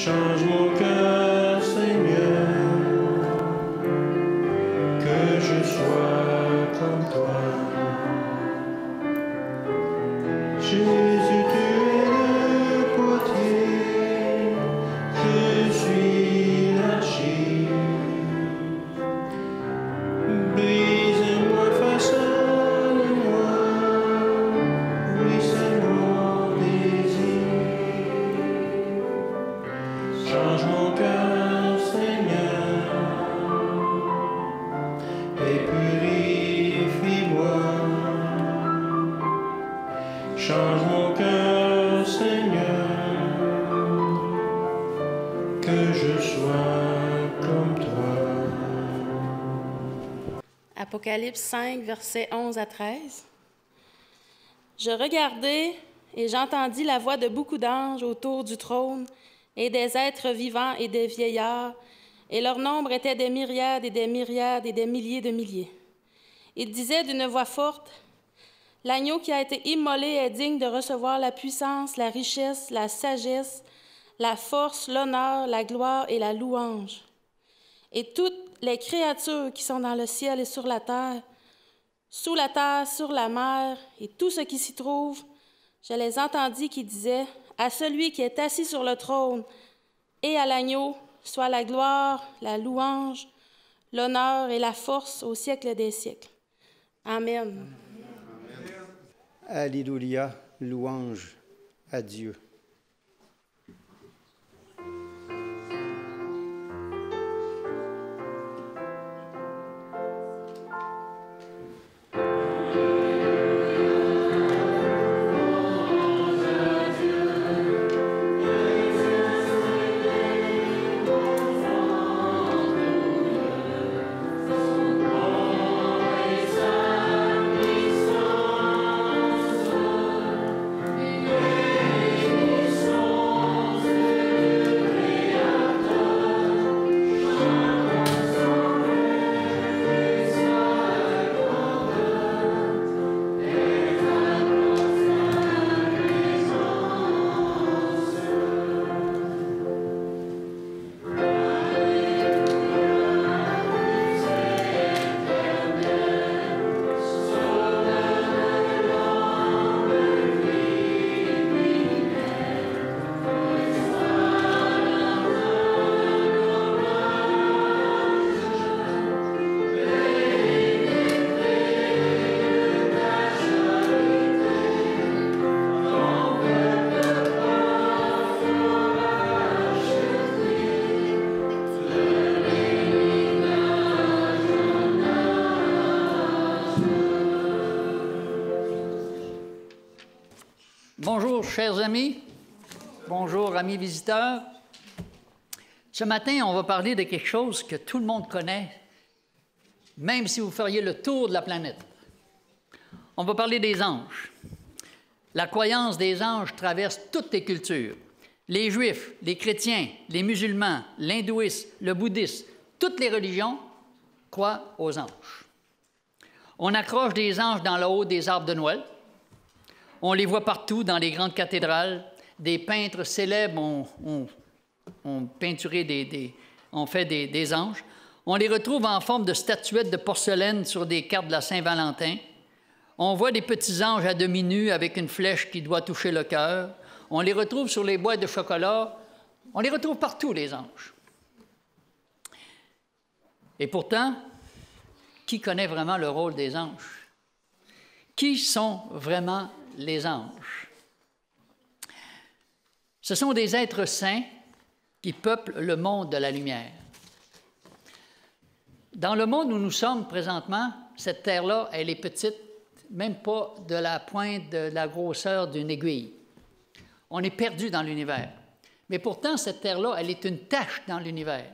Change mon cœur, Seigneur, que je sois comme toi. Jésus, tu es le potier, je suis l'argile. Brise-moi, façonne-moi, oui, c'est mon désir. Change mon cœur, Seigneur, et purifie-moi. Change mon cœur, Seigneur, que je sois comme toi. Apocalypse 5, versets 11 à 13. Je regardai et j'entendis la voix de beaucoup d'anges autour du trône et des êtres vivants et des vieillards, et leur nombre était des myriades et des myriades et des milliers de milliers. Ils disaient d'une voix forte, « L'agneau qui a été immolé est digne de recevoir la puissance, la richesse, la sagesse, la force, l'honneur, la gloire et la louange. » Et toutes les créatures qui sont dans le ciel et sur la terre, sur la mer, et tout ce qui s'y trouve, je les entendis qui disaient, « À celui qui est assis sur le trône et à l'agneau, soit la gloire, la louange, l'honneur et la force au siècle des siècles. Amen. » Alléluia, louange à Dieu. Bonjour, chers amis. Bonjour, amis visiteurs. Ce matin, on va parler de quelque chose que tout le monde connaît, même si vous feriez le tour de la planète. On va parler des anges. La croyance des anges traverse toutes les cultures. Les Juifs, les chrétiens, les musulmans, l'hindouisme, le bouddhisme, toutes les religions croient aux anges. On accroche des anges dans le haut des arbres de Noël. On les voit partout dans les grandes cathédrales. Des peintres célèbres ont peinturé ont fait des anges. On les retrouve en forme de statuettes de porcelaine sur des cartes de la Saint-Valentin. On voit des petits anges à demi nus avec une flèche qui doit toucher le cœur. On les retrouve sur les boîtes de chocolat. On les retrouve partout, les anges. Et pourtant, qui connaît vraiment le rôle des anges? Qui sont vraiment les anges? Ce sont des êtres saints qui peuplent le monde de la lumière. Dans le monde où nous sommes présentement, cette terre-là, elle est petite, même pas de la pointe de la grosseur d'une aiguille. On est perdu dans l'univers. Mais pourtant, cette terre-là, elle est une tache dans l'univers.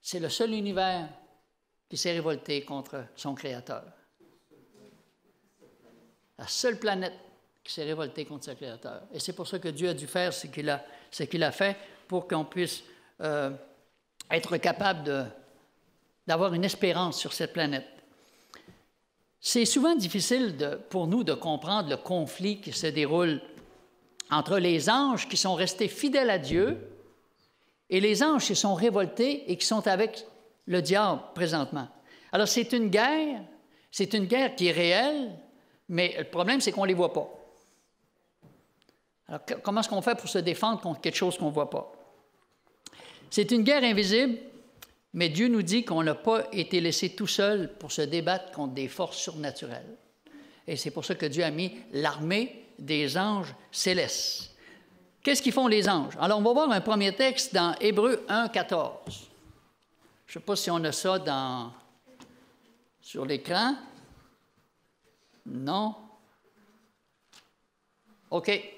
C'est le seul univers qui s'est révolté contre son Créateur. La seule planète qui s'est révoltée contre son Créateur. Et c'est pour ça que Dieu a dû faire ce qu'il a fait pour qu'on puisse être capable d'avoir une espérance sur cette planète. C'est souvent difficile pour nous de comprendre le conflit qui se déroule entre les anges qui sont restés fidèles à Dieu et les anges se sont révoltés et qui sont avec le diable présentement. Alors, c'est une guerre qui est réelle, mais le problème, c'est qu'on ne les voit pas. Alors, comment est-ce qu'on fait pour se défendre contre quelque chose qu'on ne voit pas? C'est une guerre invisible, mais Dieu nous dit qu'on n'a pas été laissé tout seul pour se débattre contre des forces surnaturelles. Et c'est pour ça que Dieu a mis l'armée des anges célestes. Qu'est-ce qu'ils font les anges? Alors, on va voir un premier texte dans Hébreux 1, 14. Je ne sais pas si on a ça sur l'écran. Non? OK.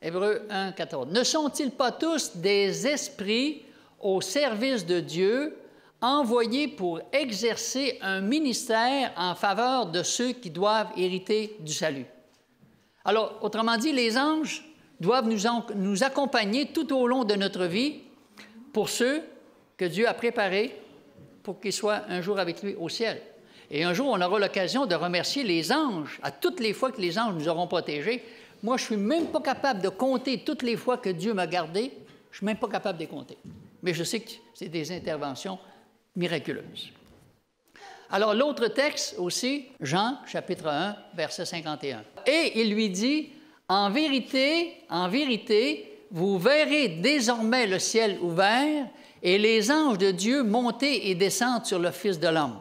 Hébreux 1, 14. Ne sont-ils pas tous des esprits au service de Dieu, envoyés pour exercer un ministère en faveur de ceux qui doivent hériter du salut? Alors, autrement dit, les anges doivent nous accompagner tout au long de notre vie pour ceux que Dieu a préparés pour qu'ils soient un jour avec lui au ciel. Et un jour, on aura l'occasion de remercier les anges à toutes les fois que les anges nous auront protégés. Moi, je ne suis même pas capable de compter toutes les fois que Dieu m'a gardé. Je ne suis même pas capable de les compter. Mais je sais que c'est des interventions miraculeuses. Alors, l'autre texte aussi, Jean, chapitre 1, verset 51. Et il lui dit, en vérité, vous verrez désormais le ciel ouvert et les anges de Dieu monter et descendre sur le Fils de l'homme.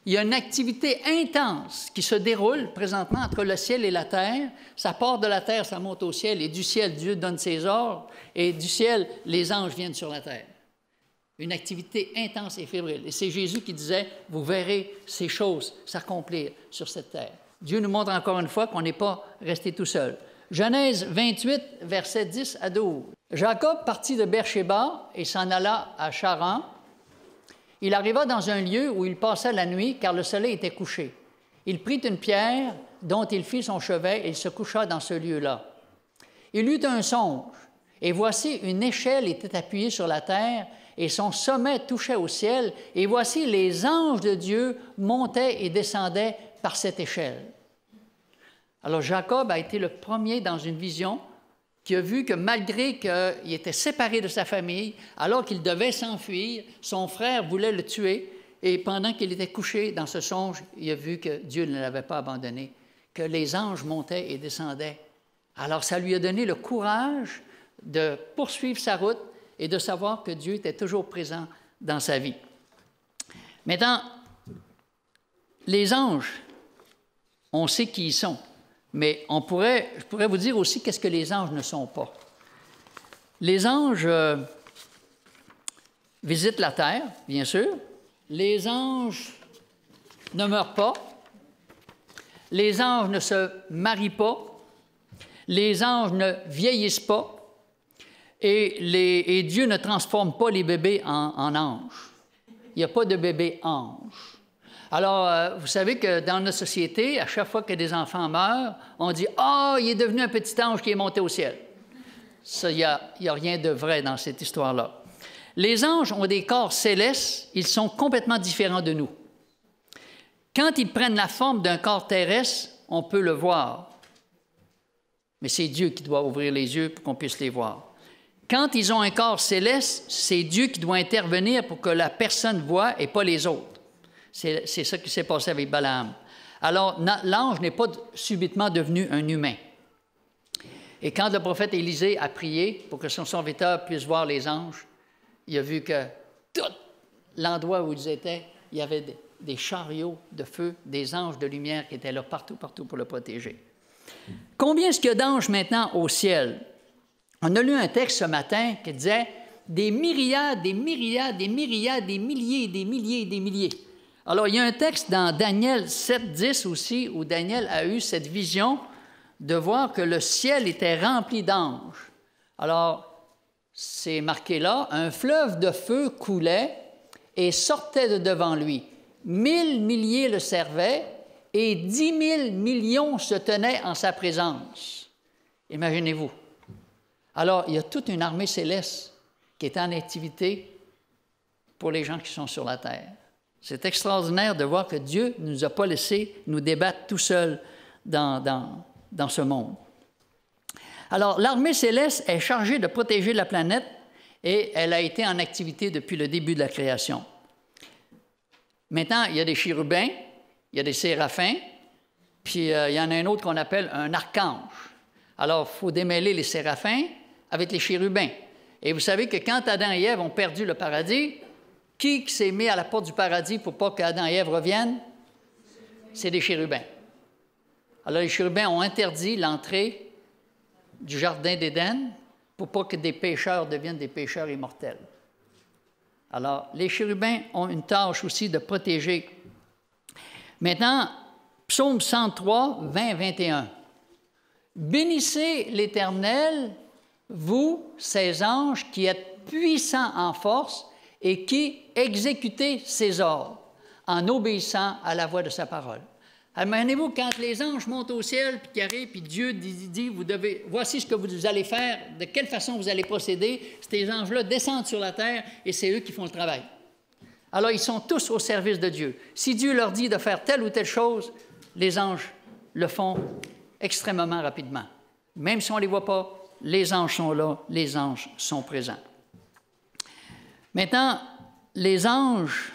Il y a une activité intense qui se déroule présentement entre le ciel et la terre. Ça part de la terre, ça monte au ciel, et du ciel, Dieu donne ses ordres, et du ciel, les anges viennent sur la terre. Une activité intense et fébrile. Et c'est Jésus qui disait, vous verrez ces choses s'accomplir sur cette terre. Dieu nous montre encore une fois qu'on n'est pas resté tout seul. Genèse 28, versets 10 à 12. Jacob partit de Beersheba et s'en alla à Charan. Il arriva dans un lieu où il passa la nuit, car le soleil était couché. Il prit une pierre dont il fit son chevet et il se coucha dans ce lieu-là. Il eut un songe, et voici une échelle était appuyée sur la terre, et son sommet touchait au ciel, et voici les anges de Dieu montaient et descendaient par cette échelle. Alors Jacob a été le premier dans une vision qui a vu que malgré qu'il était séparé de sa famille, alors qu'il devait s'enfuir, son frère voulait le tuer, et pendant qu'il était couché dans ce songe, il a vu que Dieu ne l'avait pas abandonné, que les anges montaient et descendaient. Alors ça lui a donné le courage de poursuivre sa route et de savoir que Dieu était toujours présent dans sa vie. Maintenant, les anges, on sait qui ils sont. Mais je pourrais vous dire aussi qu'est-ce que les anges ne sont pas. Les anges visitent la terre, bien sûr. Les anges ne meurent pas. Les anges ne se marient pas. Les anges ne vieillissent pas. Et Dieu ne transforme pas les bébés en anges. Il n'y a pas de bébé ange. Alors, vous savez que dans notre société, à chaque fois que des enfants meurent, on dit « Ah, il est devenu un petit ange qui est monté au ciel. » Ça, il n'y a rien de vrai dans cette histoire-là. Les anges ont des corps célestes, ils sont complètement différents de nous. Quand ils prennent la forme d'un corps terrestre, on peut le voir. Mais c'est Dieu qui doit ouvrir les yeux pour qu'on puisse les voir. Quand ils ont un corps céleste, c'est Dieu qui doit intervenir pour que la personne voie et pas les autres. C'est ça qui s'est passé avec Balaam. Alors, l'ange n'est pas subitement devenu un humain. Et quand le prophète Élisée a prié pour que son serviteur puisse voir les anges, il a vu que tout l'endroit où ils étaient, il y avait des chariots de feu, des anges de lumière qui étaient là partout pour le protéger. Combien est-ce qu'il y a d'anges maintenant au ciel? On a lu un texte ce matin qui disait des myriades, des myriades, des myriades, des milliers, des milliers, des milliers. Alors, il y a un texte dans Daniel 7:10 aussi, où Daniel a eu cette vision de voir que le ciel était rempli d'anges. Alors, c'est marqué là, un fleuve de feu coulait et sortait de devant lui. 1000 milliers le servaient et 10 000 millions se tenaient en sa présence. Imaginez-vous. Alors, il y a toute une armée céleste qui est en activité pour les gens qui sont sur la terre. C'est extraordinaire de voir que Dieu ne nous a pas laissé nous débattre tout seuls dans ce monde. Alors, l'armée céleste est chargée de protéger la planète et elle a été en activité depuis le début de la création. Maintenant, il y a des chérubins, il y a des séraphins, puis il y en a un autre qu'on appelle un archange. Alors, il faut démêler les séraphins avec les chérubins. Et vous savez que quand Adam et Ève ont perdu le paradis, qui s'est mis à la porte du paradis pour pas qu'Adam et Ève reviennent? C'est des chérubins. Alors, les chérubins ont interdit l'entrée du jardin d'Éden pour pas que des pécheurs deviennent des pécheurs immortels. Alors, les chérubins ont une tâche aussi de protéger. Maintenant, Psaume 103, 20, 21. Bénissez l'Éternel, vous, ses anges, qui êtes puissants en force et qui exécutez ses ordres en obéissant à la voix de sa parole. Imaginez-vous quand les anges montent au ciel, puis qui arrivent, puis Dieu dit, voici ce que vous allez faire, de quelle façon vous allez procéder. Ces anges-là descendent sur la terre et c'est eux qui font le travail. Alors, ils sont tous au service de Dieu. Si Dieu leur dit de faire telle ou telle chose, les anges le font extrêmement rapidement. Même si on ne les voit pas, les anges sont là, les anges sont présents. Maintenant, les anges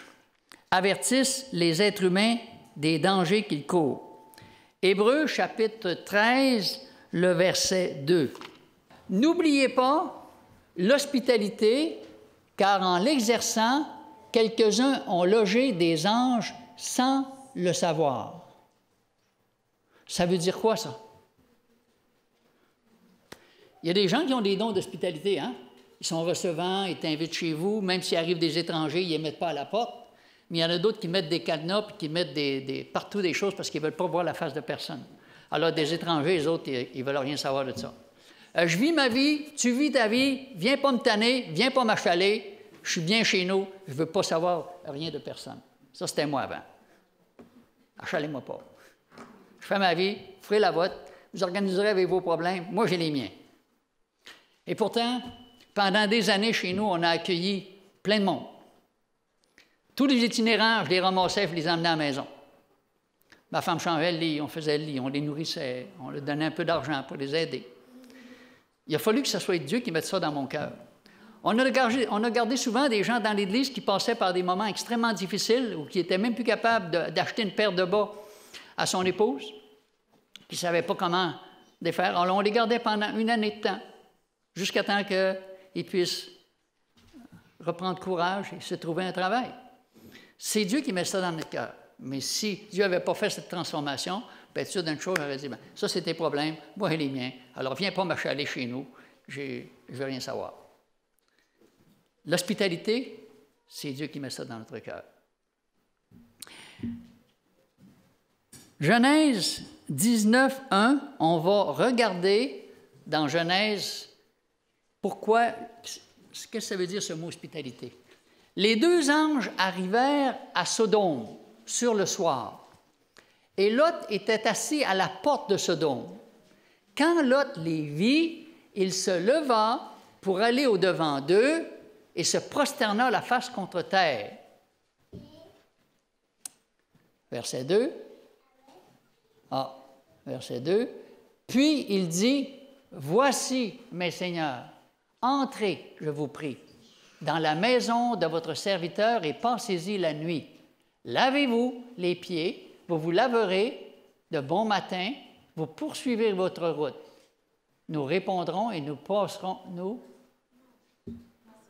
avertissent les êtres humains des dangers qu'ils courent. Hébreux, chapitre 13, le verset 2. « N'oubliez pas l'hospitalité, car en l'exerçant, quelques-uns ont logé des anges sans le savoir. » Ça veut dire quoi, ça? Il y a des gens qui ont des dons d'hospitalité, hein? Ils sont recevants, ils t'invitent chez vous, même s'il arrive des étrangers, ils ne les mettent pas à la porte. Mais il y en a d'autres qui mettent des cadenas puis qui mettent partout des choses parce qu'ils ne veulent pas voir la face de personne. Alors, des étrangers, les autres, ils ne veulent rien savoir de ça. Je vis ma vie, tu vis ta vie, viens pas me tanner, viens pas m'achaler, je suis bien chez nous, je ne veux pas savoir rien de personne. Ça, c'était moi avant. Achalez-moi pas. Je fais ma vie, vous ferez la vôtre, vous organiserez avec vos problèmes, moi j'ai les miens. Et pourtant, pendant des années chez nous, on a accueilli plein de monde. Tous les itinérants, je les ramassais, je les emmenais à la maison. Ma femme changeait le lit, on faisait le lit, on les nourrissait, on leur donnait un peu d'argent pour les aider. Il a fallu que ce soit Dieu qui mette ça dans mon cœur. On a gardé souvent des gens dans l'Église qui passaient par des moments extrêmement difficiles ou qui n'étaient même plus capables d'acheter une paire de bas à son épouse, qui ne savaient pas comment les faire. Alors, on les gardait pendant une année de temps, jusqu'à temps qu'ils puissent reprendre courage et se trouver un travail. C'est Dieu qui met ça dans notre cœur. Mais si Dieu n'avait pas fait cette transformation, bien sûr, d'une chose, j'aurais dit, bien, ça, c'est tes problèmes, moi, les miens. Alors, viens pas m'achaler chez nous, je ne veux rien savoir. L'hospitalité, c'est Dieu qui met ça dans notre cœur. Genèse 19, 1, on va regarder dans Genèse qu'est-ce que ça veut dire ce mot hospitalité? Les deux anges arrivèrent à Sodome sur le soir, et Lot était assis à la porte de Sodome. Quand Lot les vit, il se leva pour aller au-devant d'eux et se prosterna la face contre terre. Verset 2. Verset 2. Puis il dit, « Voici, mes seigneurs, entrez, je vous prie, dans la maison de votre serviteur et passez-y la nuit. Lavez-vous les pieds, vous vous laverez de bon matin, vous poursuivrez votre route. Nous répondrons et nous passerons, nous... »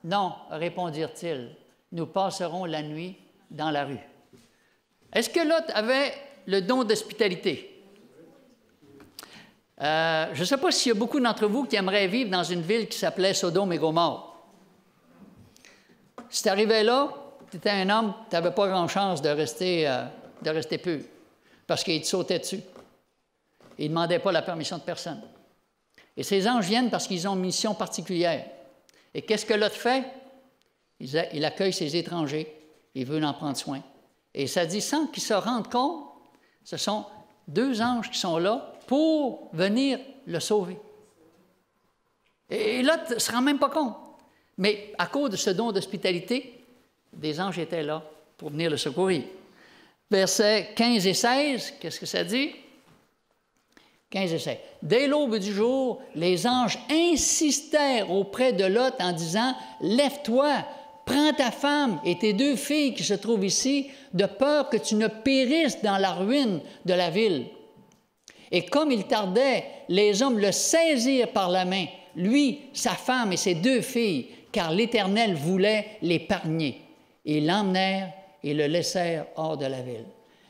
Non, répondirent-ils, nous passerons la nuit dans la rue. Est-ce que Lot avait le don d'hospitalité? Je ne sais pas s'il y a beaucoup d'entre vous qui aimeraient vivre dans une ville qui s'appelait Sodome et Gomorrhe. Si tu arrivais là, tu étais un homme, tu n'avais pas grand chance de rester pur, parce qu'il te sautait dessus. Il ne demandait pas la permission de personne. Et ces anges viennent parce qu'ils ont une mission particulière. Et qu'est-ce que Lot fait? Il accueille ses étrangers, il veut en prendre soin. Et ça dit, sans qu'ils se rendent compte, ce sont deux anges qui sont là pour venir le sauver. Et Lot ne se rend même pas compte. Mais à cause de ce don d'hospitalité, des anges étaient là pour venir le secourir. Versets 15 et 16, qu'est-ce que ça dit? 15 et 16. Dès l'aube du jour, les anges insistèrent auprès de Lot en disant, « Lève-toi, prends ta femme et tes 2 filles qui se trouvent ici, de peur que tu ne périsses dans la ruine de la ville. » Et comme il tardait, les hommes le saisirent par la main, lui, sa femme et ses 2 filles, car l'Éternel voulait l'épargner. Ils l'emmenèrent et le laissèrent hors de la ville.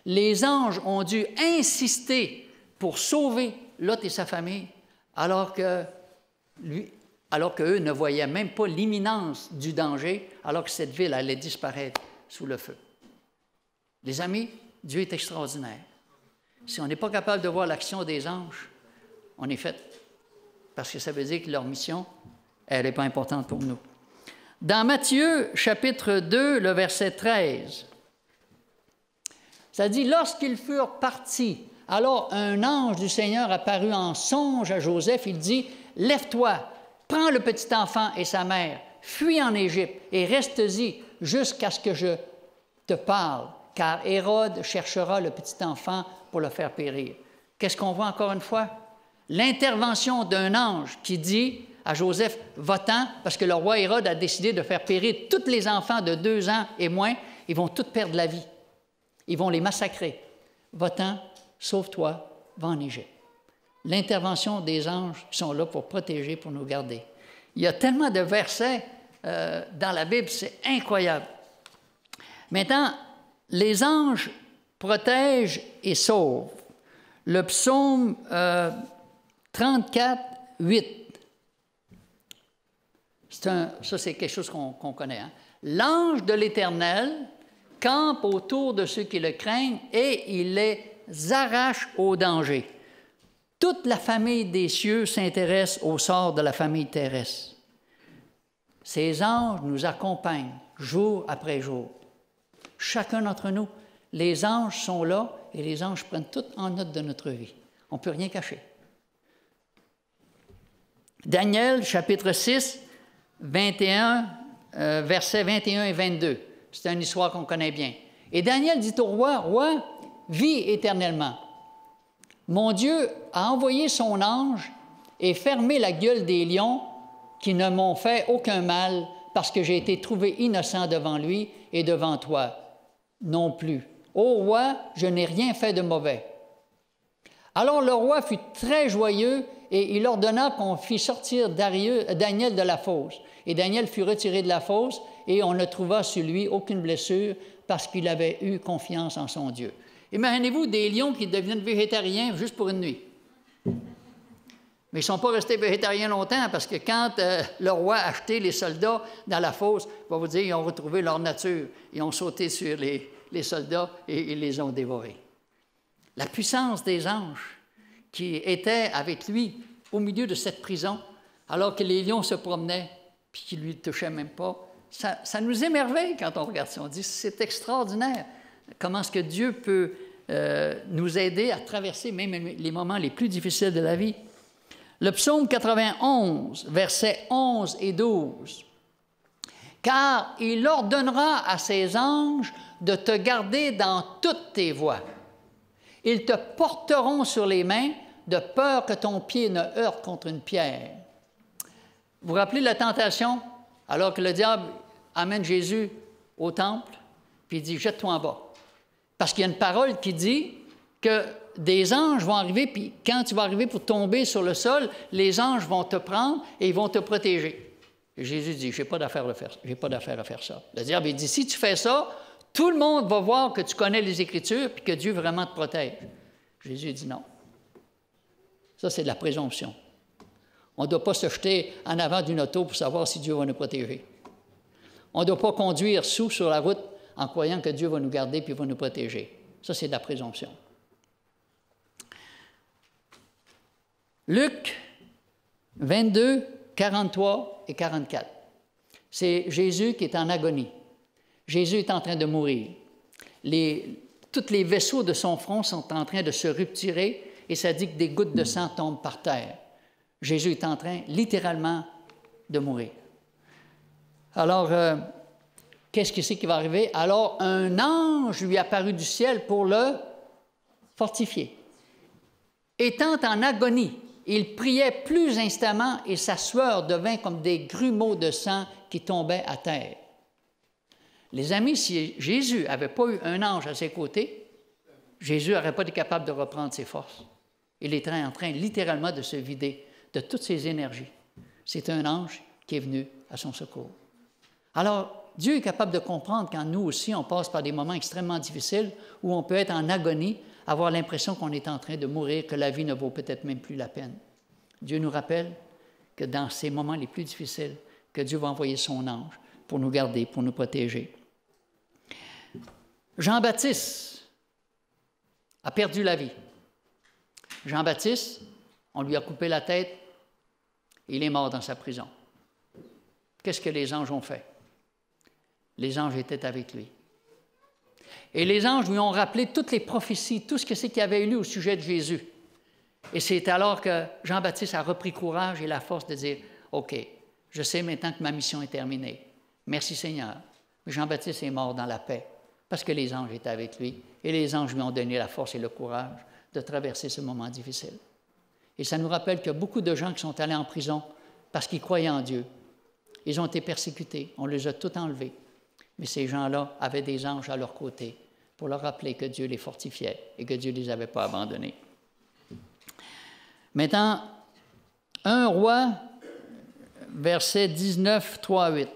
Les anges ont dû insister pour sauver Lot et sa famille, alors qu'eux ne voyaient même pas l'imminence du danger, alors que cette ville allait disparaître sous le feu. Les amis, Dieu est extraordinaire. Si on n'est pas capable de voir l'action des anges, on est fait, parce que ça veut dire que leur mission, elle n'est pas importante pour nous. Dans Matthieu, chapitre 2, le verset 13, ça dit, « Lorsqu'ils furent partis, alors un ange du Seigneur apparut en songe à Joseph. Il dit, « Lève-toi, prends le petit enfant et sa mère, fuis en Égypte et reste-y jusqu'à ce que je te parle, car Hérode cherchera le petit enfant pour le faire périr. » Qu'est-ce qu'on voit encore une fois? L'intervention d'un ange qui dit à Joseph, « Va-t'en, parce que le roi Hérode a décidé de faire périr tous les enfants de 2 ans et moins. Ils vont tous perdre la vie. Ils vont les massacrer. Va-t'en, sauve-toi, va en Égypte. » L'intervention des anges qui sont là pour protéger, pour nous garder. Il y a tellement de versets dans la Bible, c'est incroyable. Maintenant, les anges protègent et sauvent. Le psaume 34, 8. Ça, c'est quelque chose qu'on connaît. Hein? L'ange de l'Éternel campe autour de ceux qui le craignent et il les arrache au danger. Toute la famille des cieux s'intéresse au sort de la famille terrestre. Ces anges nous accompagnent jour après jour. Chacun d'entre nous, les anges sont là et les anges prennent tout en note de notre vie. On ne peut rien cacher. Daniel, chapitre 6, 21, versets 21 et 22. C'est une histoire qu'on connaît bien. Et Daniel dit au roi, « Roi, vis éternellement. Mon Dieu a envoyé son ange et fermé la gueule des lions qui ne m'ont fait aucun mal parce que j'ai été trouvé innocent devant lui et devant toi non plus. Ô roi, je n'ai rien fait de mauvais. » Alors le roi fut très joyeux et il ordonna qu'on fît sortir Daniel de la fosse. Et Daniel fut retiré de la fosse et on ne trouva sur lui aucune blessure parce qu'il avait eu confiance en son Dieu. Imaginez-vous des lions qui deviennent végétariens juste pour une nuit. Mais ils ne sont pas restés végétariens longtemps parce que quand le roi a acheté les soldats dans la fosse, il va vous dire qu'ils ont retrouvé leur nature. Ils ont sauté sur les soldats et ils les ont dévorés. La puissance des anges qui étaient avec lui au milieu de cette prison, alors que les lions se promenaient puis qu'ils ne lui touchaient même pas, ça nous émerveille quand on regarde ça. On dit, c'est extraordinaire. Comment est-ce que Dieu peut nous aider à traverser même les moments les plus difficiles de la vie? Le psaume 91, versets 11 et 12. « Car il ordonnera à ses anges de te garder dans toutes tes voies. Ils te porteront sur les mains de peur que ton pied ne heurte contre une pierre. » Vous vous rappelez de la tentation, alors que le diable amène Jésus au temple, puis il dit « Jette-toi en bas. » Parce qu'il y a une parole qui dit que des anges vont arriver, puis quand tu vas arriver pour tomber sur le sol, les anges vont te prendre et ils vont te protéger. Et Jésus dit, j'ai pas d'affaire à faire ça. Le diable, il dit, si tu fais ça, tout le monde va voir que tu connais les Écritures puis que Dieu vraiment te protège. Jésus dit non. Ça, c'est de la présomption. On ne doit pas se jeter en avant d'une auto pour savoir si Dieu va nous protéger. On ne doit pas conduire sous sur la route en croyant que Dieu va nous garder puis va nous protéger. Ça, c'est de la présomption. Luc 22, 43 et 44. C'est Jésus qui est en agonie. Jésus est en train de mourir. Tous les vaisseaux de son front sont en train de se rupturer et ça dit que des gouttes de sang tombent par terre. Jésus est en train, littéralement, de mourir. Alors, qu'est-ce que c'est qui va arriver? Alors, un ange lui est apparu du ciel pour le fortifier. étant en agonie, il priait plus instamment et sa sueur devint comme des grumeaux de sang qui tombaient à terre. Les amis, si Jésus n'avait pas eu un ange à ses côtés, Jésus n'aurait pas été capable de reprendre ses forces. Il était en train littéralement de se vider de toutes ses énergies. C'est un ange qui est venu à son secours. Alors, Dieu est capable de comprendre quand nous aussi, on passe par des moments extrêmement difficiles où on peut être en agonie, avoir l'impression qu'on est en train de mourir, que la vie ne vaut peut-être même plus la peine. Dieu nous rappelle que dans ces moments les plus difficiles, que Dieu va envoyer son ange pour nous garder, pour nous protéger. Jean-Baptiste a perdu la vie. Jean-Baptiste, on lui a coupé la tête et il est mort dans sa prison. Qu'est-ce que les anges ont fait? Les anges étaient avec lui. Et les anges lui ont rappelé toutes les prophéties, tout ce que c'est qu'il y avait eu au sujet de Jésus. Et c'est alors que Jean-Baptiste a repris courage et la force de dire, « OK, je sais maintenant que ma mission est terminée. Merci Seigneur. » Mais Jean-Baptiste est mort dans la paix parce que les anges étaient avec lui et les anges lui ont donné la force et le courage de traverser ce moment difficile. Et ça nous rappelle qu'il y a beaucoup de gens qui sont allés en prison parce qu'ils croyaient en Dieu. Ils ont été persécutés, on les a tous enlevés. Mais ces gens-là avaient des anges à leur côté pour leur rappeler que Dieu les fortifiait et que Dieu ne les avait pas abandonnés. Maintenant, 1 Roi, verset 19, 3 à 8.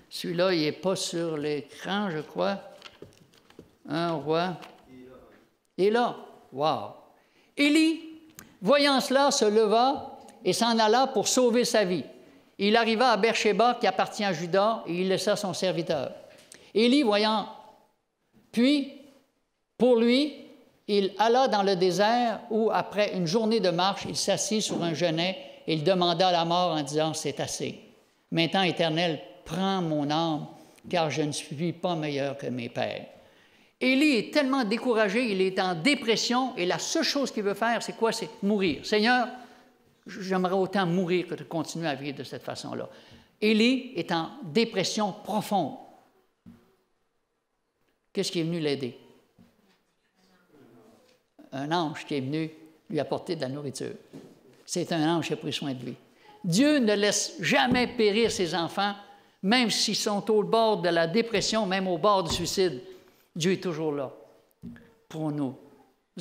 Celui-là, il n'est pas sur l'écran, je crois. 1 Roi. Il est là. Wow! Élie, voyant cela, se leva et s'en alla pour sauver sa vie. Il arriva à Beersheba, qui appartient à Juda, et il laissa son serviteur. Élie, voyant, puis, pour lui, il alla dans le désert où, après une journée de marche, il s'assit sur un genêt et il demanda la mort en disant, « C'est assez. Maintenant, Éternel, prends mon âme, car je ne suis pas meilleur que mes pères. » Élie est tellement découragé, il est en dépression, et la seule chose qu'il veut faire, c'est quoi? C'est mourir. Seigneur, j'aimerais autant mourir que de continuer à vivre de cette façon-là. Élie est en dépression profonde. Qu'est-ce qui est venu l'aider? Un ange qui est venu lui apporter de la nourriture. C'est un ange qui a pris soin de lui. Dieu ne laisse jamais périr ses enfants, même s'ils sont au bord de la dépression, même au bord du suicide. Dieu est toujours là pour nous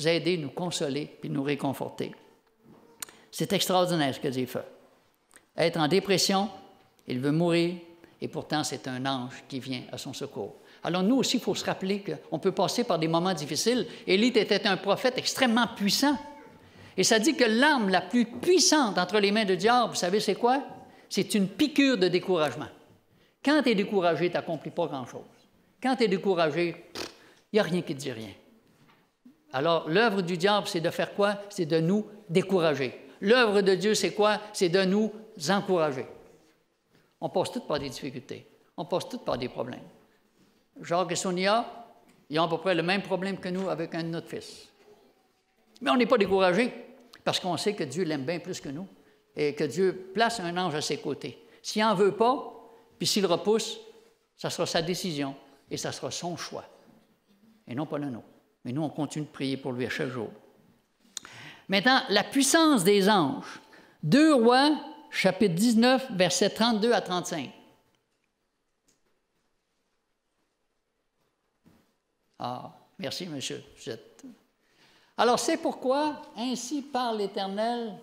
aider, nous consoler puis nous réconforter. C'est extraordinaire ce que Dieu fait. Être en dépression, il veut mourir, et pourtant c'est un ange qui vient à son secours. Alors nous aussi, il faut se rappeler qu'on peut passer par des moments difficiles. Élie était un prophète extrêmement puissant. Et ça dit que l'arme la plus puissante entre les mains du diable, vous savez c'est quoi? C'est une piqûre de découragement. Quand tu es découragé, tu n'accomplis pas grand-chose. Quand tu es découragé, il n'y a rien qui te dit rien. Alors, l'œuvre du diable, c'est de faire quoi? C'est de nous décourager. L'œuvre de Dieu, c'est quoi? C'est de nous encourager. On passe tous par des difficultés. On passe tous par des problèmes. Jacques et Sonia, ils ont à peu près le même problème que nous avec un de notre fils. Mais on n'est pas découragé parce qu'on sait que Dieu l'aime bien plus que nous et que Dieu place un ange à ses côtés. S'il n'en veut pas, puis s'il repousse, ça sera sa décision et ça sera son choix. Et non pas le nôtre. Mais nous, on continue de prier pour lui à chaque jour. Maintenant, la puissance des anges. 2 Rois, chapitre 19, versets 32 à 35. Ah, merci, monsieur. Alors, c'est pourquoi, ainsi parle l'Éternel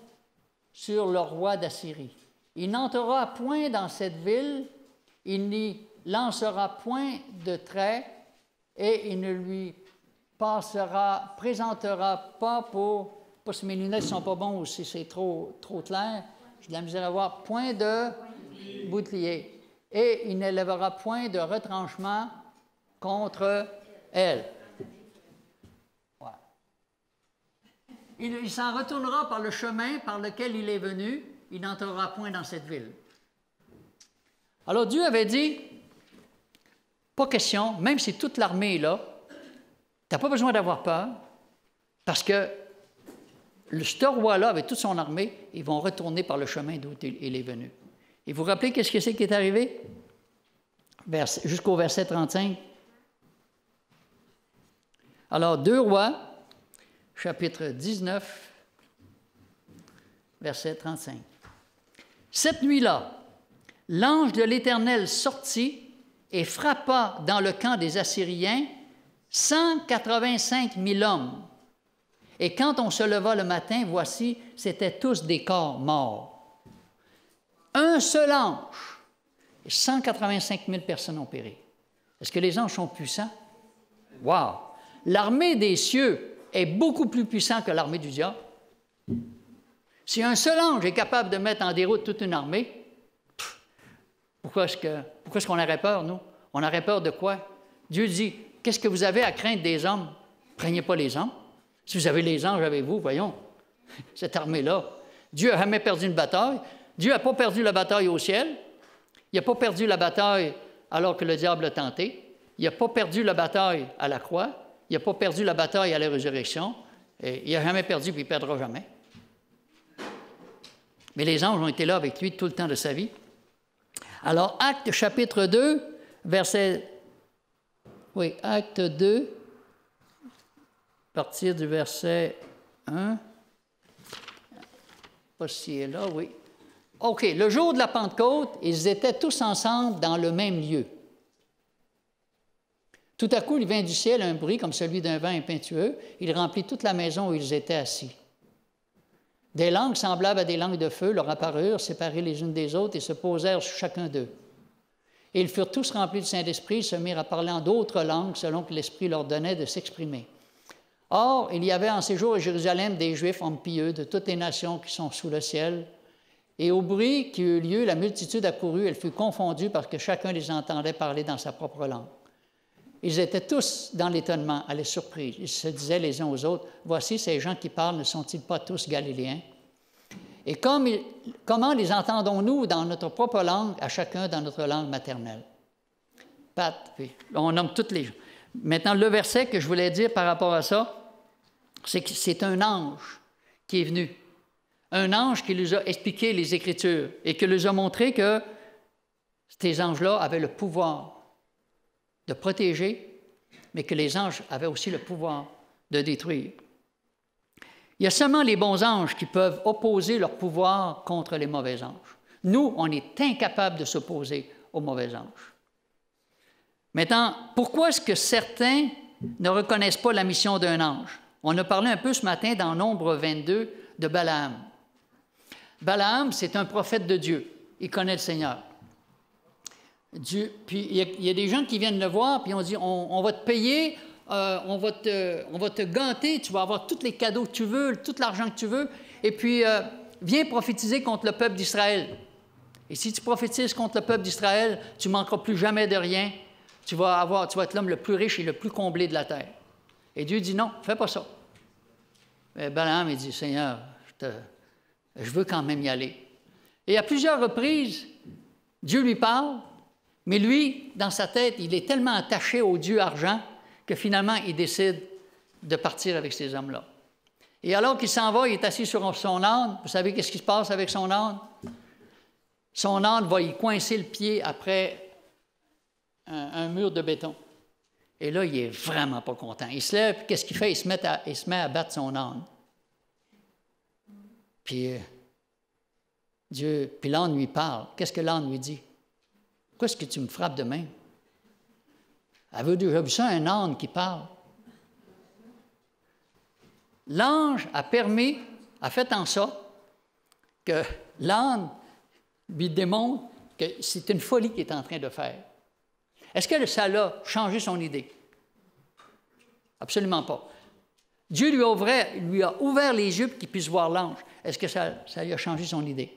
sur le roi d'Assyrie. Il n'entrera point dans cette ville, il n'y lancera point de trait, et il ne lui présentera pas pour... Parce que mes lunettes ne sont pas bonnes ou si c'est trop clair, j'ai de la misère à voir. Point de bouclier. Et il n'élèvera point de retranchement contre elle. Voilà. Il s'en retournera par le chemin par lequel il est venu. Il n'entrera point dans cette ville. Alors Dieu avait dit, pas question, même si toute l'armée est là, tu n'as pas besoin d'avoir peur, parce que ce roi-là, avec toute son armée, ils vont retourner par le chemin d'où il est venu. Et vous vous rappelez qu'est-ce que c'est qui est arrivé? Jusqu'au verset 35. Alors, 2 Rois, chapitre 19, verset 35. Cette nuit-là, l'ange de l'Éternel sortit et frappa dans le camp des Assyriens 185 000 hommes. Et quand on se leva le matin, voici, c'étaient tous des corps morts. Un seul ange, et 185 000 personnes ont péri. Est-ce que les anges sont puissants? Wow! L'armée des cieux est beaucoup plus puissante que l'armée du diable. Si un seul ange est capable de mettre en déroute toute une armée, pourquoi est-ce qu'on aurait peur, nous? On aurait peur de quoi? Dieu dit, qu'est-ce que vous avez à craindre des hommes? Craignez pas les hommes. Si vous avez les anges avec vous, voyons, cette armée-là. Dieu n'a jamais perdu une bataille. Dieu n'a pas perdu la bataille au ciel. Il n'a pas perdu la bataille alors que le diable l'a tenté. Il n'a pas perdu la bataille à la croix. Il n'a pas perdu la bataille à la résurrection. Et il n'a jamais perdu, puis il ne perdra jamais. Mais les anges ont été là avec lui tout le temps de sa vie. Alors, Actes chapitre 2, verset... Oui, Actes 2, à partir du verset 1. Pas si est là, oui. OK, le jour de la Pentecôte, ils étaient tous ensemble dans le même lieu. Tout à coup, il vint du ciel un bruit comme celui d'un vent impétueux. Il remplit toute la maison où ils étaient assis. Des langues semblables à des langues de feu leur apparurent, séparées les unes des autres, et se posèrent sur chacun d'eux. Et ils furent tous remplis du Saint-Esprit, se mirent à parler en d'autres langues, selon que l'Esprit leur donnait de s'exprimer. Or, il y avait en ces jours à Jérusalem des Juifs hommes pieux de toutes les nations qui sont sous le ciel. Et au bruit qui eut lieu, la multitude accourut, elle fut confondue parce que chacun les entendait parler dans sa propre langue. Ils étaient tous dans l'étonnement, à la surprise. Ils se disaient les uns aux autres, « Voici ces gens qui parlent, ne sont-ils pas tous Galiléens? Et comment les entendons-nous dans notre propre langue, à chacun dans notre langue maternelle? » Pat, puis on nomme toutes les gens. Maintenant, le verset que je voulais dire par rapport à ça, c'est que c'est un ange qui est venu. Un ange qui nous a expliqué les Écritures et qui nous a montré que ces anges-là avaient le pouvoir de protéger, mais que les anges avaient aussi le pouvoir de détruire. Il y a seulement les bons anges qui peuvent opposer leur pouvoir contre les mauvais anges. Nous, on est incapables de s'opposer aux mauvais anges. Maintenant, pourquoi est-ce que certains ne reconnaissent pas la mission d'un ange? On a parlé un peu ce matin dans Nombre 22 de Balaam. Balaam, c'est un prophète de Dieu. Il connaît le Seigneur. Puis il y a des gens qui viennent le voir, puis on dit, on va te payer, on va te ganter, tu vas avoir tous les cadeaux que tu veux, tout l'argent que tu veux, et puis viens prophétiser contre le peuple d'Israël. Et si tu prophétises contre le peuple d'Israël, tu ne manqueras plus jamais de rien. Tu vas être l'homme le plus riche et le plus comblé de la terre. Et Dieu dit, non, fais pas ça. Et Balaam, il dit, Seigneur, je veux quand même y aller. Et à plusieurs reprises, Dieu lui parle, mais lui, dans sa tête, il est tellement attaché au Dieu argent que finalement, il décide de partir avec ces hommes-là. Et alors qu'il s'en va, il est assis sur son âne. Vous savez qu'est-ce qui se passe avec son âne? Son âne va y coincer le pied après un mur de béton. Et là, il est vraiment pas content. Il se lève, qu'est-ce qu'il fait? Il se met à battre son âne. Puis l'âne lui parle. Qu'est-ce que l'âne lui dit? Pourquoi est-ce que tu me frappes de même? Avez-vous déjà vu ça, un âne qui parle? L'ange a fait en sorte que l'âne lui démontre que c'est une folie qu'il est en train de faire. Est-ce que ça l'a changé son idée? Absolument pas. Dieu lui a ouvert les yeux pour qu'il puisse voir l'ange. Est-ce que ça lui a changé son idée?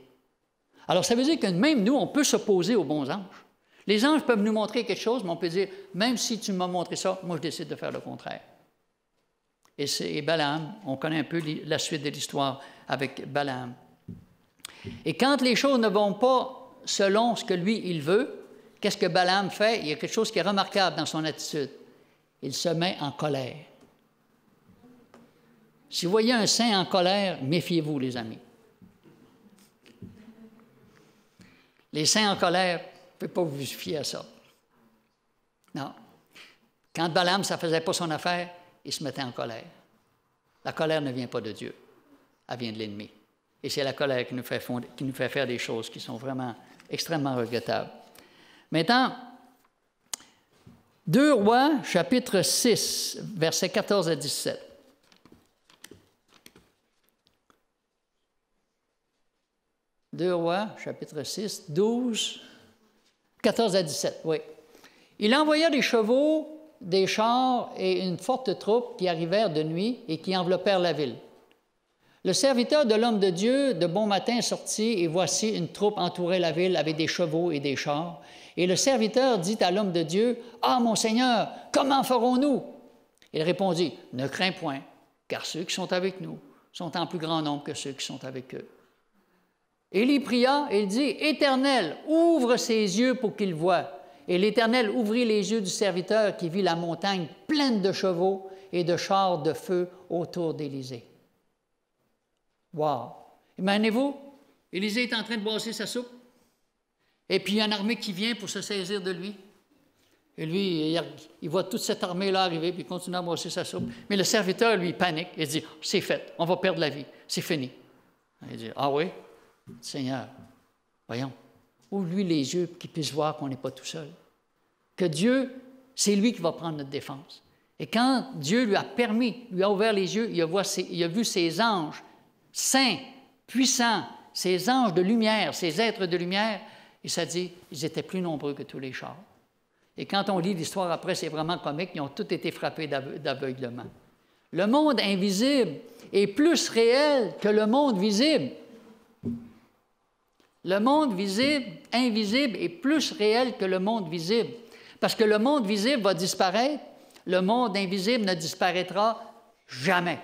Alors, ça veut dire que même nous, on peut s'opposer aux bons anges. Les anges peuvent nous montrer quelque chose, mais on peut dire, même si tu m'as montré ça, moi, je décide de faire le contraire. Et Balaam, on connaît un peu la suite de l'histoire avec Balaam. Et quand les choses ne vont pas selon ce que lui, il veut, qu'est-ce que Balaam fait? Il y a quelque chose qui est remarquable dans son attitude. Il se met en colère. Si vous voyez un saint en colère, méfiez-vous, les amis. Les saints en colère, vous ne pouvez pas vous fier à ça. Non. Quand Balaam, ça ne faisait pas son affaire, il se mettait en colère. La colère ne vient pas de Dieu, elle vient de l'ennemi. Et c'est la colère qui nous fait faire des choses qui sont vraiment extrêmement regrettables. Maintenant, 2 Rois, chapitre 6, versets 14 à 17. Deux Rois, chapitre 6, 12, 14 à 17, oui. Il envoya des chevaux, des chars et une forte troupe qui arrivèrent de nuit et qui enveloppèrent la ville. Le serviteur de l'homme de Dieu de bon matin sortit, et voici une troupe entourait la ville avec des chevaux et des chars. Et le serviteur dit à l'homme de Dieu, « Ah, mon Seigneur, comment ferons-nous? » Il répondit, « Ne crains point, car ceux qui sont avec nous sont en plus grand nombre que ceux qui sont avec eux. » Élie pria et il dit, « Éternel, ouvre ses yeux pour qu'il voie. » Et l'Éternel ouvrit les yeux du serviteur qui vit la montagne pleine de chevaux et de chars de feu autour d'Élisée. Wow! Imaginez-vous, Élisée est en train de brasser sa soupe, et puis il y a une armée qui vient pour se saisir de lui. Et lui, il voit toute cette armée-là arriver, puis il continue à brasser sa soupe. Mais le serviteur, lui, panique et dit, « C'est fait, on va perdre la vie, c'est fini. » Il dit, « Ah oui? Seigneur, voyons, ouvre-lui les yeux pour qu'il puisse voir qu'on n'est pas tout seul. Que Dieu, c'est lui qui va prendre notre défense. » Et quand Dieu lui a permis, lui a ouvert les yeux, il a vu ses anges saints, puissants, ces anges de lumière, ces êtres de lumière, et ça dit, ils étaient plus nombreux que tous les chars. Et quand on lit l'histoire après, c'est vraiment comique, ils ont tous été frappés d'aveuglement. Le monde invisible est plus réel que le monde visible. Le monde invisible est plus réel que le monde visible. Parce que le monde visible va disparaître, le monde invisible ne disparaîtra jamais.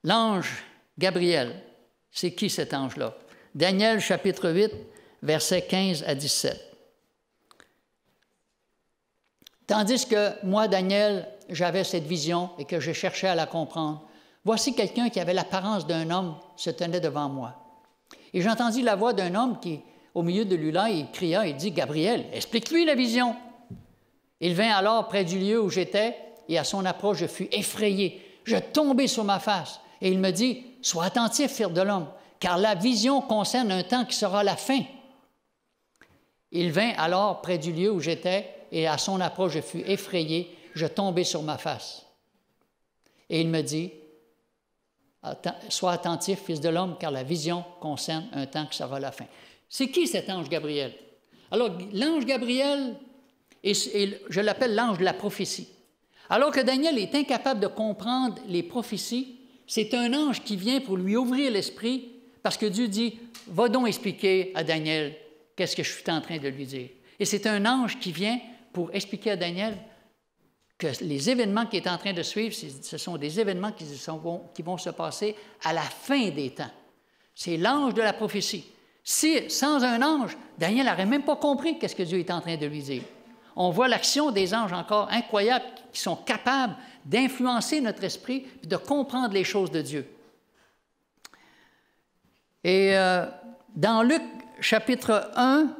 L'ange Gabriel, c'est qui cet ange-là? Daniel, chapitre 8, versets 15 à 17. Tandis que moi, Daniel, j'avais cette vision et que je cherchais à la comprendre, voici quelqu'un qui avait l'apparence d'un homme se tenait devant moi. Et j'entendis la voix d'un homme qui, au milieu de lui là, il cria, il dit, « Gabriel, explique-lui la vision. » Il vint alors près du lieu où j'étais, et à son approche, je fus effrayé. Je tombai sur ma face, et il me dit, « Sois attentif, fils de l'homme, car la vision concerne un temps qui sera la fin. » Il vint alors près du lieu où j'étais, et à son approche, je fus effrayé, je tombai sur ma face. Et il me dit, « Sois attentif, fils de l'homme, car la vision concerne un temps qui sera la fin. » C'est qui cet ange Gabriel? Alors, l'ange Gabriel, je l'appelle l'ange de la prophétie. Alors que Daniel est incapable de comprendre les prophéties, c'est un ange qui vient pour lui ouvrir l'esprit, parce que Dieu dit, « Va donc expliquer à Daniel qu'est-ce que je suis en train de lui dire. » Et c'est un ange qui vient pour expliquer à Daniel que les événements qui est en train de suivre, ce sont des événements qui vont se passer à la fin des temps. C'est l'ange de la prophétie. Si, sans un ange, Daniel n'aurait même pas compris qu'est-ce que Dieu est en train de lui dire. On voit l'action des anges encore incroyables qui sont capables d'influencer notre esprit et de comprendre les choses de Dieu. Et dans Luc, chapitre 1,